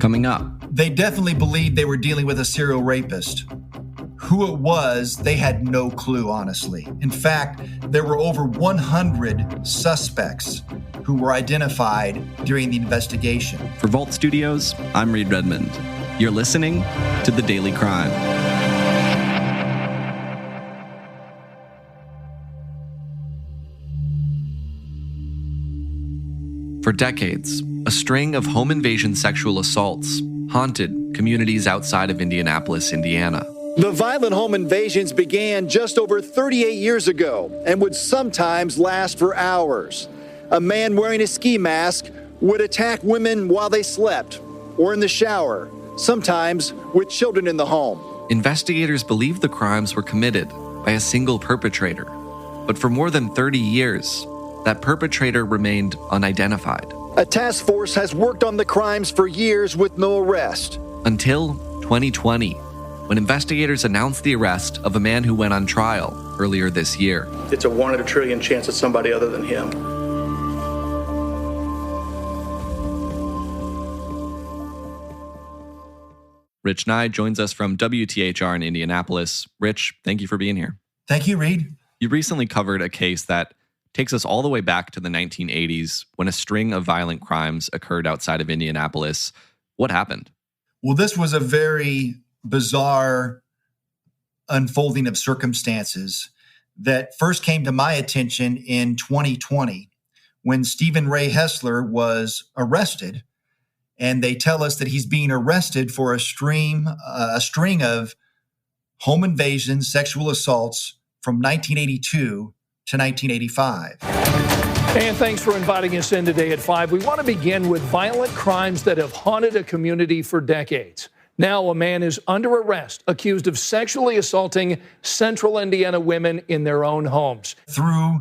Coming up, they definitely believed they were dealing with a serial rapist. Who it was, they had no clue, honestly. In fact, there were over 100 suspects who were identified during the investigation. For Vault Studios, I'm Reed Redmond. You're listening to The Daily Crime. For decades, a string of home invasion sexual assaults haunted communities outside of Indianapolis, Indiana. The violent home invasions began just over 38 years ago and would sometimes last for hours. A man wearing a ski mask would attack women while they slept or in the shower, sometimes with children in the home. Investigators believe the crimes were committed by a single perpetrator, but for more than 30 years, that perpetrator remained unidentified. A task force has worked on the crimes for years with no arrest. Until 2020, when investigators announced the arrest of a man who went on trial earlier this year. It's a 1 in a trillion chance it's somebody other than him. Rich Nye joins us from WTHR in Indianapolis. Rich, thank you for being here. Thank you, Reed. You recently covered a case that takes us all the way back to the 1980s when a string of violent crimes occurred outside of Indianapolis. What happened? Well, this was a very bizarre unfolding of circumstances that first came to my attention in 2020 when Stephen Ray Hessler was arrested. And they tell us that he's being arrested for a string of home invasions, sexual assaults from 1982 to 1985. And thanks for inviting us in today at 5. We want to begin with violent crimes that have haunted a community for decades. Now a man is under arrest, accused of sexually assaulting Central Indiana women in their own homes. Through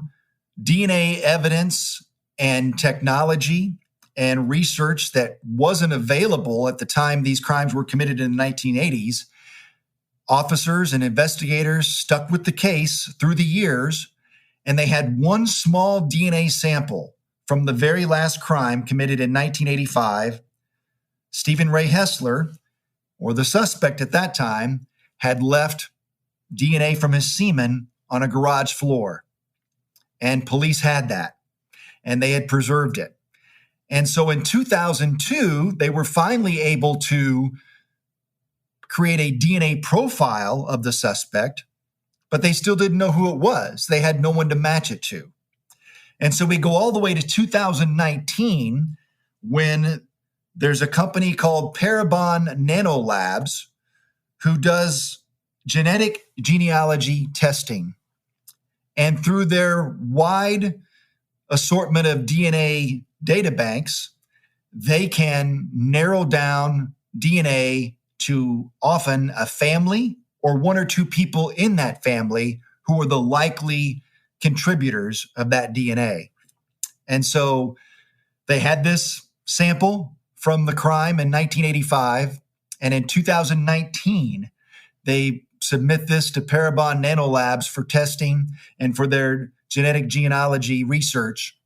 DNA evidence and technology and research that wasn't available at the time these crimes were committed in the 1980s, officers and investigators stuck with the case through the years, and they had one small DNA sample from the very last crime committed in 1985. Stephen Ray Hessler, or the suspect at that time, had left DNA from his semen on a garage floor. And police had that, and they had preserved it. And so in 2002, they were finally able to create a DNA profile of the suspect, but they still didn't know who it was. They had no one to match it to. And so we go all the way to 2019 when there's a company called Parabon Nanolabs who does genetic genealogy testing. And through their wide assortment of DNA databanks, they can narrow down DNA to often a family or one or two people in that family who are the likely contributors of that DNA. And so they had this sample from the crime in 1985, and in 2019, they submit this to Parabon Nanolabs for testing and for their genetic genealogy research.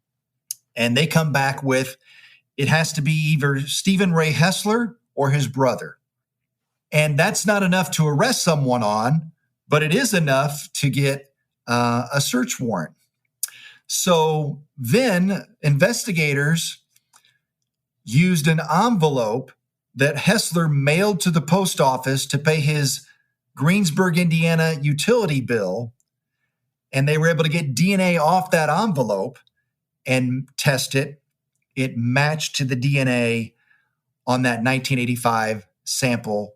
And they come back with, it has to be either Stephen Ray Hessler or his brother. And that's not enough to arrest someone on, but it is enough to get a search warrant. So then investigators used an envelope that Hessler mailed to the post office to pay his Greensburg, Indiana utility bill. And they were able to get DNA off that envelope and test it. It matched to the DNA on that 1985 sample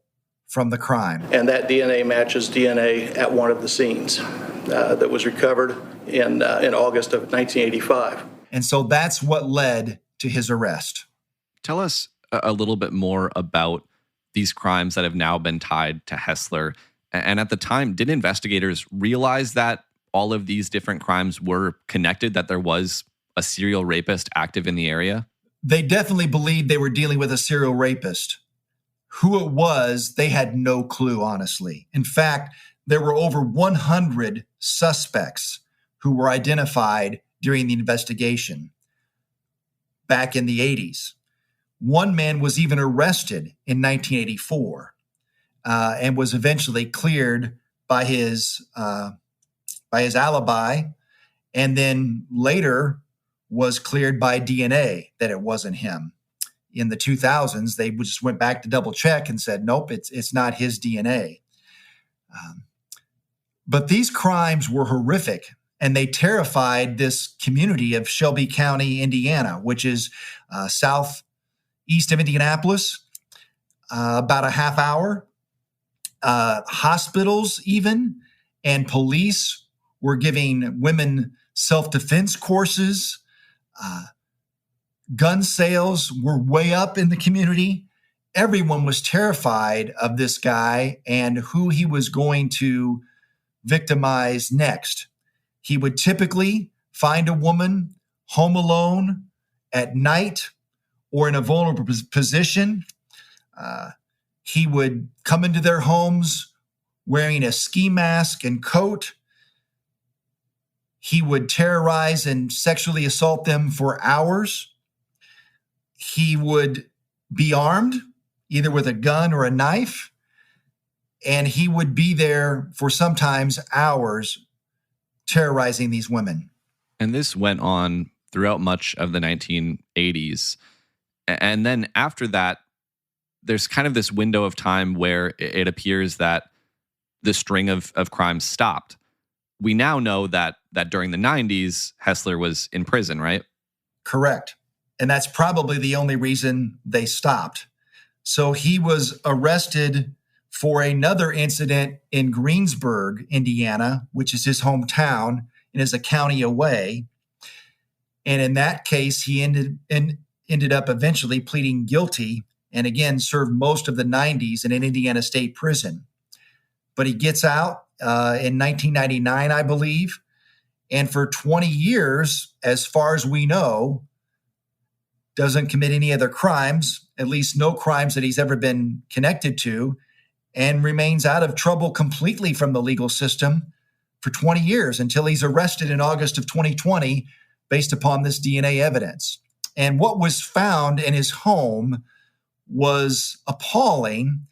from the crime. And that DNA matches DNA at one of the scenes that was recovered in August of 1985. And so that's what led to his arrest. Tell us a little bit more about these crimes that have now been tied to Hessler. And at the time, did investigators realize that all of these different crimes were connected, that there was a serial rapist active in the area? They definitely believed they were dealing with a serial rapist. Who it was, they had no clue, honestly. In fact, there were over 100 suspects who were identified during the investigation back in the 80s. One man was even arrested in 1984 and was eventually cleared by his alibi, and then later was cleared by DNA that it wasn't him. In the 2000s, they just went back to double check and said, nope, it's not his DNA. But these crimes were horrific, and they terrified this community of Shelby County, Indiana, which is southeast of Indianapolis, about a half hour. Hospitals even and police were giving women self-defense courses. Gun sales were way up in the community. Everyone was terrified of this guy and who he was going to victimize next. He would typically find a woman home alone at night or in a vulnerable position. He would come into their homes wearing a ski mask and coat. He would terrorize and sexually assault them for hours. He would be armed, either with a gun or a knife, and he would be there for sometimes hours terrorizing these women. And this went on throughout much of the 1980s. And then after that, there's kind of this window of time where it appears that the string of crimes stopped. We now know that during the 90s, Hessler was in prison, right? Correct. And that's probably the only reason they stopped. So he was arrested for another incident in Greensburg, Indiana, which is his hometown and is a county away. And in that case, he ended up eventually pleading guilty and again served most of the 90s in an Indiana state prison. But he gets out in 1999, I believe. And for 20 years, as far as we know, doesn't commit any other crimes, at least no crimes that he's ever been connected to, and remains out of trouble completely from the legal system for 20 years until he's arrested in August of 2020 based upon this DNA evidence. And what was found in his home was appalling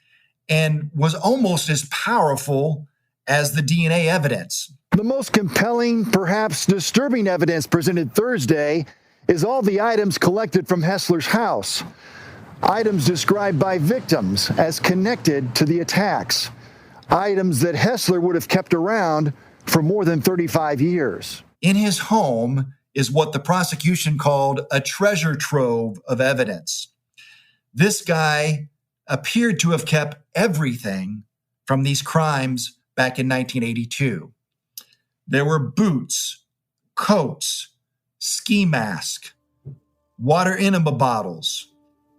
and was almost as powerful as the DNA evidence. The most compelling, perhaps disturbing evidence presented Thursday is all the items collected from Hessler's house. Items described by victims as connected to the attacks. Items that Hessler would have kept around for more than 35 years. In his home is what the prosecution called a treasure trove of evidence. This guy appeared to have kept everything from these crimes back in 1982. There were boots, coats, ski mask, water enema bottles,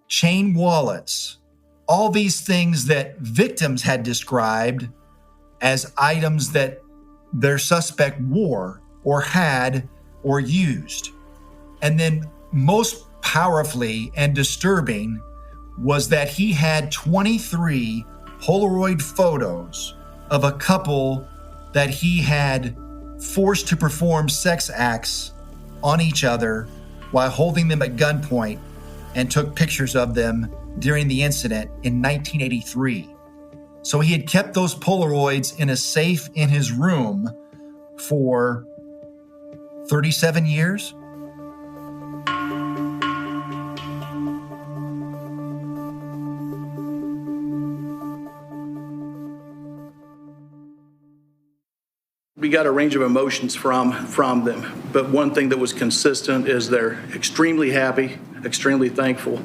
chain wallets, all these things that victims had described as items that their suspect wore or had or used. And then most powerfully and disturbing was that he had 23 Polaroid photos of a couple that he had forced to perform sex acts on each other while holding them at gunpoint, and took pictures of them during the incident in 1983. So he had kept those Polaroids in a safe in his room for 37 years. We got a range of emotions from them, but one thing that was consistent is they're extremely happy, extremely thankful,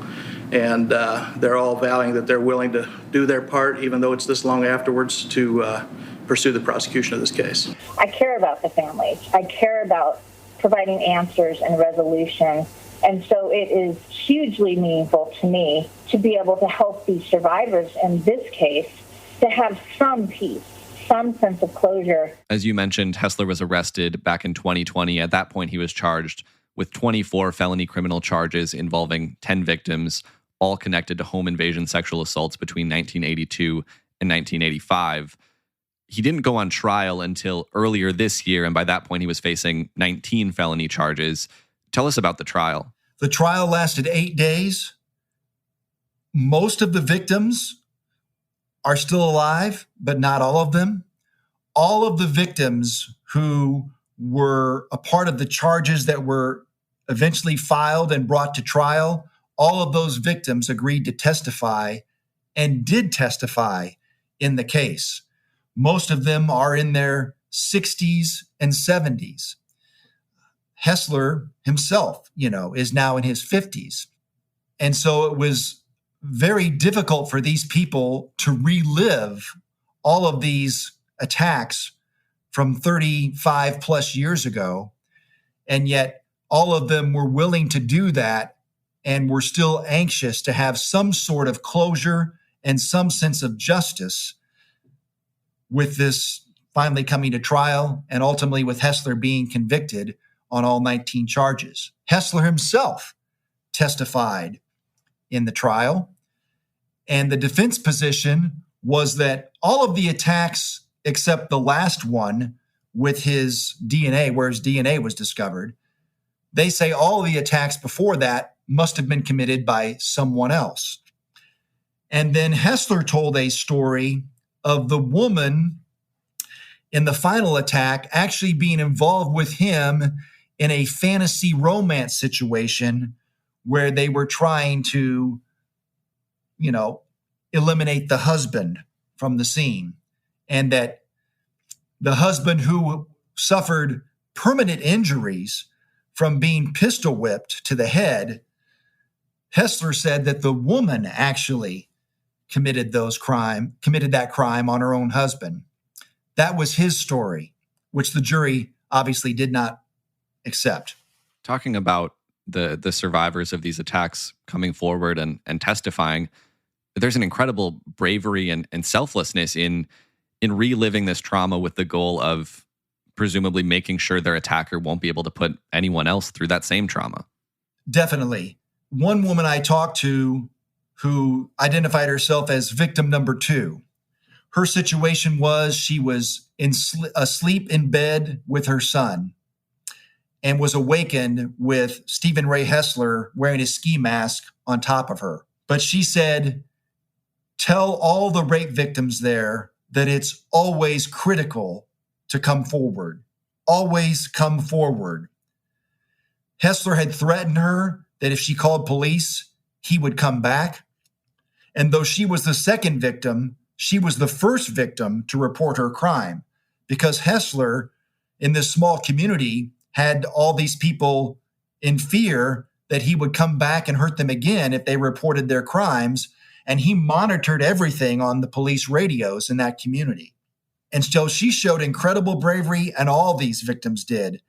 and they're all vowing that they're willing to do their part, even though it's this long afterwards, to pursue the prosecution of this case. I care about the families. I care about providing answers and resolution, and so it is hugely meaningful to me to be able to help these survivors in this case to have some peace, some sense of closure. As you mentioned, Hessler was arrested back in 2020. At that point, he was charged with 24 felony criminal charges involving 10 victims, all connected to home invasion sexual assaults between 1982 and 1985. He didn't go on trial until earlier this year, and by that point, he was facing 19 felony charges. Tell us about the trial. The trial lasted 8 days. Most of the victims are still alive, but not all of them. All of the victims who were a part of the charges that were eventually filed and brought to trial, all of those victims agreed to testify and did testify in the case. Most of them are in their 60s and 70s. Hessler himself, is now in his 50s. And so it was very difficult for these people to relive all of these attacks from 35 plus years ago. And yet all of them were willing to do that and were still anxious to have some sort of closure and some sense of justice with this finally coming to trial and ultimately with Hessler being convicted on all 19 charges. Hessler himself testified in the trial, and the defense position was that all of the attacks except the last one with his DNA, where his DNA was discovered, they say all of the attacks before that must have been committed by someone else. And then Hessler told a story of the woman in the final attack actually being involved with him in a fantasy romance situation where they were trying to, eliminate the husband from the scene. And that the husband who suffered permanent injuries from being pistol whipped to the head, Hessler said that the woman actually committed that crime on her own husband. That was his story, which the jury obviously did not accept. Talking about the survivors of these attacks coming forward and testifying, there's an incredible bravery and selflessness in reliving this trauma with the goal of presumably making sure their attacker won't be able to put anyone else through that same trauma. Definitely. One woman I talked to who identified herself as victim number 2, her situation was she was asleep in bed with her son and was awakened with Stephen Ray Hessler wearing a ski mask on top of her. But she said, tell all the rape victims there that it's always critical to come forward. Always come forward. Hessler had threatened her that if she called police, he would come back. And though she was the second victim, she was the first victim to report her crime because Hessler, in this small community, had all these people in fear that he would come back and hurt them again if they reported their crimes. And he monitored everything on the police radios in that community. And so she showed incredible bravery, and all these victims did.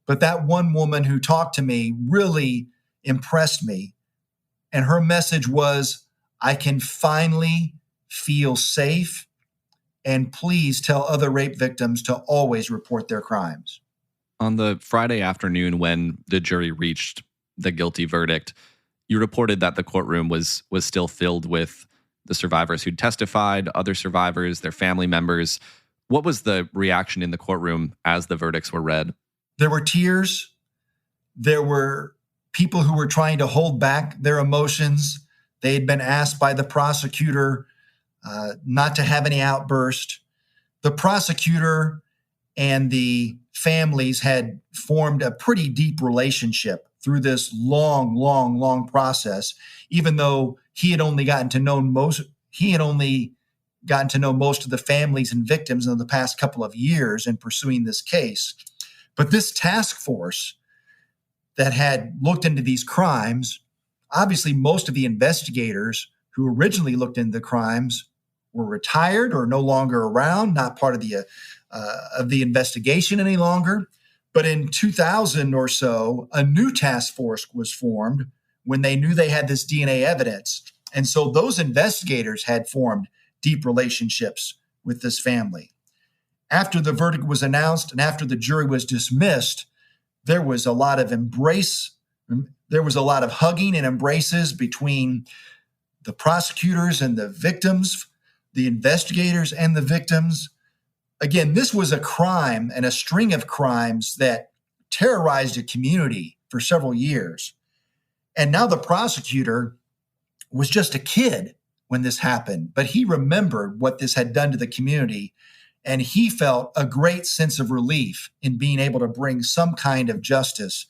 But that one woman who talked to me really impressed me. And her message was, I can finally feel safe, and please tell other rape victims to always report their crimes. On the Friday afternoon when the jury reached the guilty verdict, you reported that the courtroom was still filled with the survivors who'd testified, other survivors, their family members. What was the reaction in the courtroom as the verdicts were read? There were tears. There were people who were trying to hold back their emotions. They had been asked by the prosecutor not to have any outburst. The prosecutor and the families had formed a pretty deep relationship through this long process, even though he had only gotten to know most of the families and victims in the past couple of years in pursuing this case. But this task force that had looked into these crimes, obviously most of the investigators who originally looked into the crimes were retired or no longer around, not part of the investigation any longer. But in 2000 or so, a new task force was formed when they knew they had this DNA evidence. And so those investigators had formed deep relationships with this family. After the verdict was announced and after the jury was dismissed, there was a lot of hugging and embraces between the prosecutors and the victims, the investigators and the victims. Again, this was a crime and a string of crimes that terrorized a community for several years. And now the prosecutor was just a kid when this happened, but he remembered what this had done to the community, and he felt a great sense of relief in being able to bring some kind of justice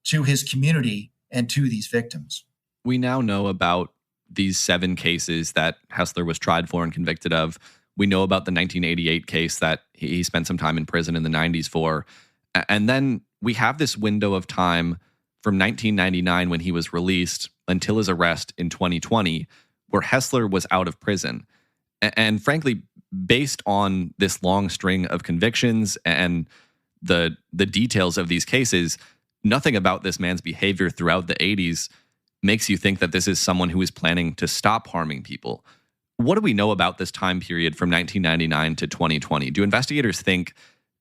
to his community and to these victims. We now know about these 7 cases that Hessler was tried for and convicted of. We know about the 1988 case that he spent some time in prison in the 90s for. And then we have this window of time from 1999 when he was released until his arrest in 2020, where Hessler was out of prison. And frankly, based on this long string of convictions and the details of these cases, nothing about this man's behavior throughout the 80s makes you think that this is someone who is planning to stop harming people. What do we know about this time period from 1999 to 2020? Do investigators think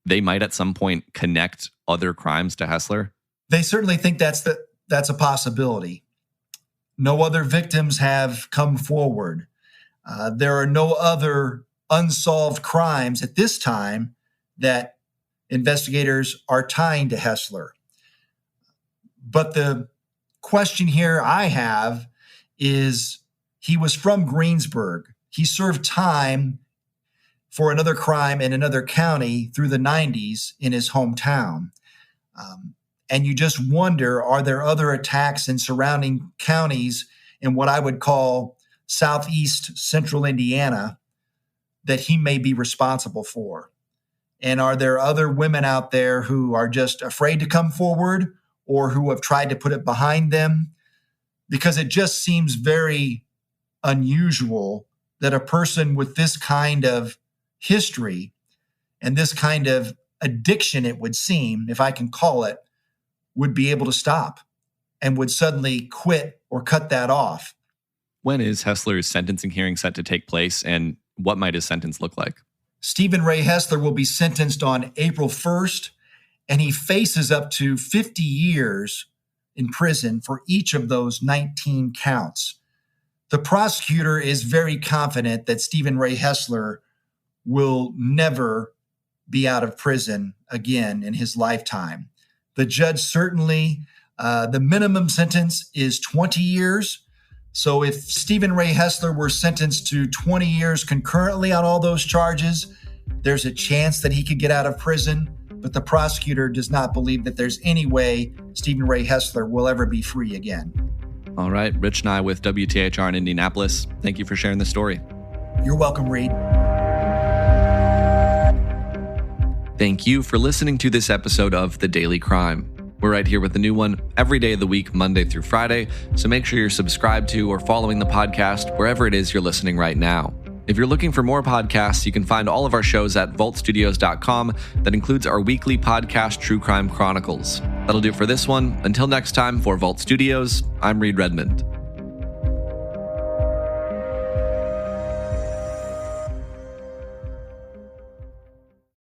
they might at some point connect other crimes to Hessler? They certainly think that's a possibility. No other victims have come forward. There are no other unsolved crimes at this time that investigators are tying to Hessler. But the question here I have is, he was from Greensburg. He served time for another crime in another county through the 90s in his hometown. And you just wonder, are there other attacks in surrounding counties in what I would call southeast central Indiana that he may be responsible for? And are there other women out there who are just afraid to come forward or who have tried to put it behind them? Because it just seems very unusual that a person with this kind of history and this kind of addiction, it would seem, if I can call it, would be able to stop and would suddenly quit or cut that off. When is Hessler's sentencing hearing set to take place, and what might his sentence look like? Stephen Ray Hessler will be sentenced on April 1st, and he faces up to 50 years in prison for each of those 19 counts. The prosecutor is very confident that Stephen Ray Hessler will never be out of prison again in his lifetime. The judge certainly, the minimum sentence is 20 years. So if Stephen Ray Hessler were sentenced to 20 years concurrently on all those charges, there's a chance that he could get out of prison. But the prosecutor does not believe that there's any way Stephen Ray Hessler will ever be free again. All right, Rich Nye with WTHR in Indianapolis. Thank you for sharing the story. You're welcome, Reed. Thank you for listening to this episode of The Daily Crime. We're right here with a new one every day of the week, Monday through Friday, so make sure you're subscribed to or following the podcast wherever it is you're listening right now. If you're looking for more podcasts, you can find all of our shows at vaultstudios.com. That includes our weekly podcast, True Crime Chronicles. That'll do it for this one. Until next time, for Vault Studios, I'm Reed Redmond.